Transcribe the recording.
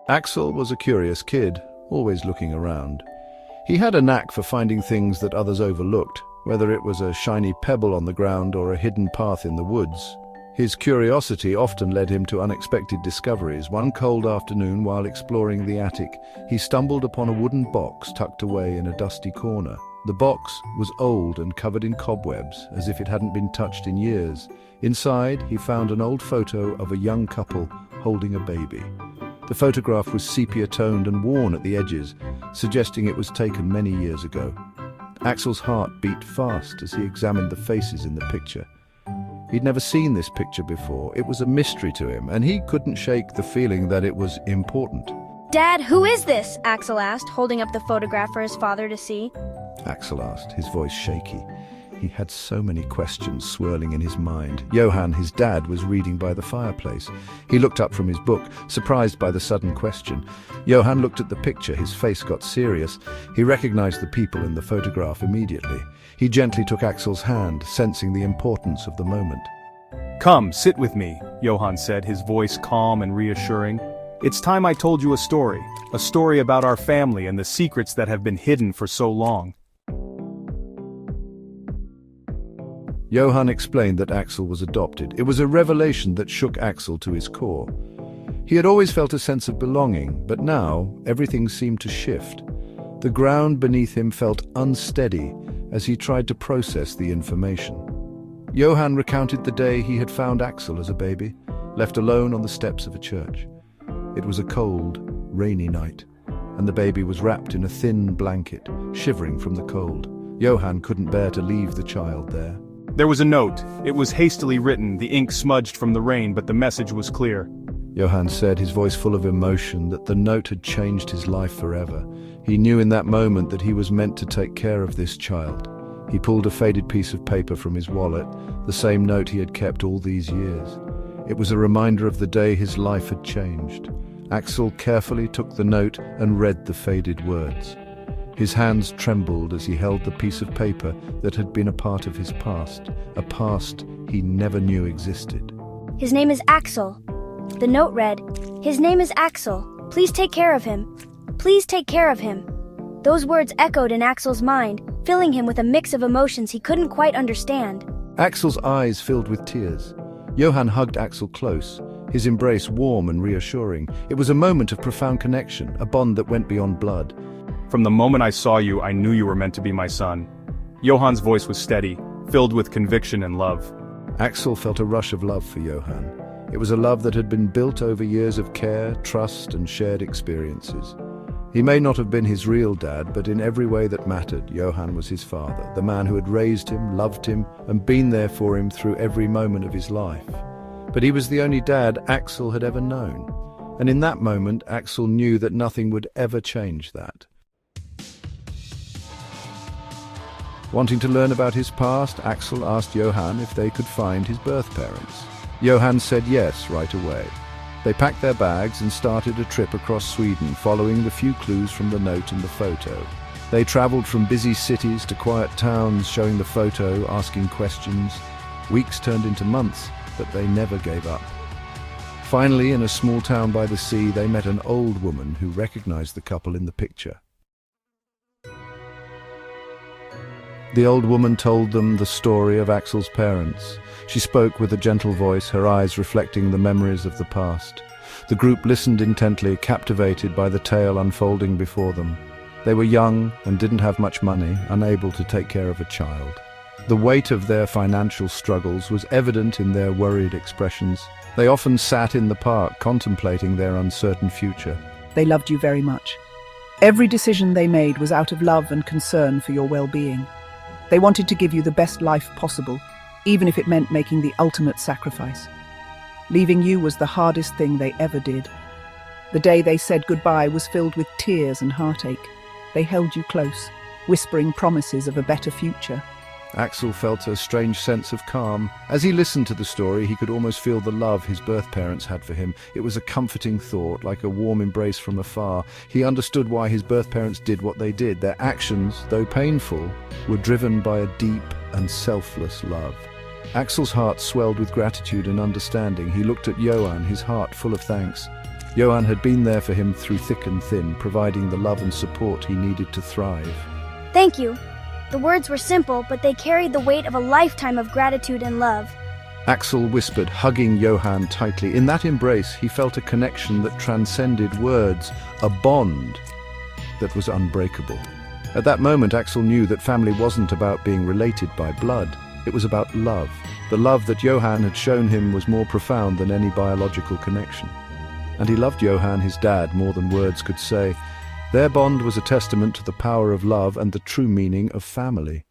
Axel was a curious kid, always looking around. He had a knack for finding things that others overlooked, whether it was a shiny pebble on the ground or a hidden path in the woods. His curiosity often led him to unexpected discoveries. One cold afternoon, while exploring the attic, he stumbled upon a wooden box tucked away in a dusty corner. The box was old and covered in cobwebs, as if it hadn't been touched in years. Inside, he found an old photo of a young couple holding a baby. The photograph was sepia-toned and worn at the edges, suggesting it was taken many years ago. Axel's heart beat fast as he examined the faces in the picture. He'd never seen this picture before. It was a mystery to him, and he couldn't shake the feeling that it was important. "Dad, who is this?" Axel asked, holding up the photograph for his father to see. Axel asked, his voice shaky. He had so many questions swirling in his mind. Johann, his dad, was reading by the fireplace. He looked up from his book, surprised by the sudden question. Johann looked at the picture. His face got serious. He recognized the people in the photograph immediately. He gently took Axel's hand, sensing the importance of the moment. "Come, sit with me," Johann said, his voice calm and reassuring. "It's time I told you a story about our family and the secrets that have been hidden for so long." Johann explained that Axel was adopted. It was a revelation that shook Axel to his core. He had always felt a sense of belonging, but now everything seemed to shift. The ground beneath him felt unsteady as he tried to process the information. Johann recounted the day he had found Axel as a baby, left alone on the steps of a church. It was a cold, rainy night, and the baby was wrapped in a thin blanket, shivering from the cold. Johann couldn't bear to leave the child there. There was a note. It was hastily written, the ink smudged from the rain, but the message was clear. Johann said, his voice full of emotion, that the note had changed his life forever. He knew in that moment that he was meant to take care of this child. He pulled a faded piece of paper from his wallet, the same note he had kept all these years. It was a reminder of the day his life had changed. Axel carefully took the note and read the faded words. His hands trembled as he held the piece of paper that had been a part of his past, a past he never knew existed. "His name is Axel." The note read, "His name is Axel. Please take care of him. Please take care of him." Those words echoed in Axel's mind, filling him with a mix of emotions he couldn't quite understand. Axel's eyes filled with tears. Johann hugged Axel close, his embrace warm and reassuring. It was a moment of profound connection, a bond that went beyond blood. "From the moment I saw you, I knew you were meant to be my son." Johann's voice was steady, filled with conviction and love. Axel felt a rush of love for Johann. It was a love that had been built over years of care, trust, and shared experiences. He may not have been his real dad, but in every way that mattered, Johann was his father, the man who had raised him, loved him, and been there for him through every moment of his life. But he was the only dad Axel had ever known. And in that moment, Axel knew that nothing would ever change that. Wanting to learn about his past, Axel asked Johann if they could find his birth parents. Johann said yes right away. They packed their bags and started a trip across Sweden, following the few clues from the note and the photo. They traveled from busy cities to quiet towns, showing the photo, asking questions. Weeks turned into months, but they never gave up. Finally, in a small town by the sea, they met an old woman who recognized the couple in the picture. The old woman told them the story of Axel's parents. She spoke with a gentle voice, her eyes reflecting the memories of the past. The group listened intently, captivated by the tale unfolding before them. They were young and didn't have much money, unable to take care of a child. The weight of their financial struggles was evident in their worried expressions. They often sat in the park, contemplating their uncertain future. They loved you very much. Every decision they made was out of love and concern for your well-being. They wanted to give you the best life possible, even if it meant making the ultimate sacrifice. Leaving you was the hardest thing they ever did. The day they said goodbye was filled with tears and heartache. They held you close, whispering promises of a better future. Axel felt a strange sense of calm. As he listened to the story, he could almost feel the love his birth parents had for him. It was a comforting thought, like a warm embrace from afar. He understood why his birth parents did what they did. Their actions, though painful, were driven by a deep and selfless love. Axel's heart swelled with gratitude and understanding. He looked at Johann, his heart full of thanks. Johan had been there for him through thick and thin, providing the love and support he needed to thrive. Thank you. The words were simple, but they carried the weight of a lifetime of gratitude and love. Axel whispered, hugging Johan tightly. In that embrace, he felt a connection that transcended words, a bond that was unbreakable. At that moment, Axel knew that family wasn't about being related by blood. It was about love. The love that Johan had shown him was more profound than any biological connection. And he loved Johan, his dad, more than words could say. Their bond was a testament to the power of love and the true meaning of family.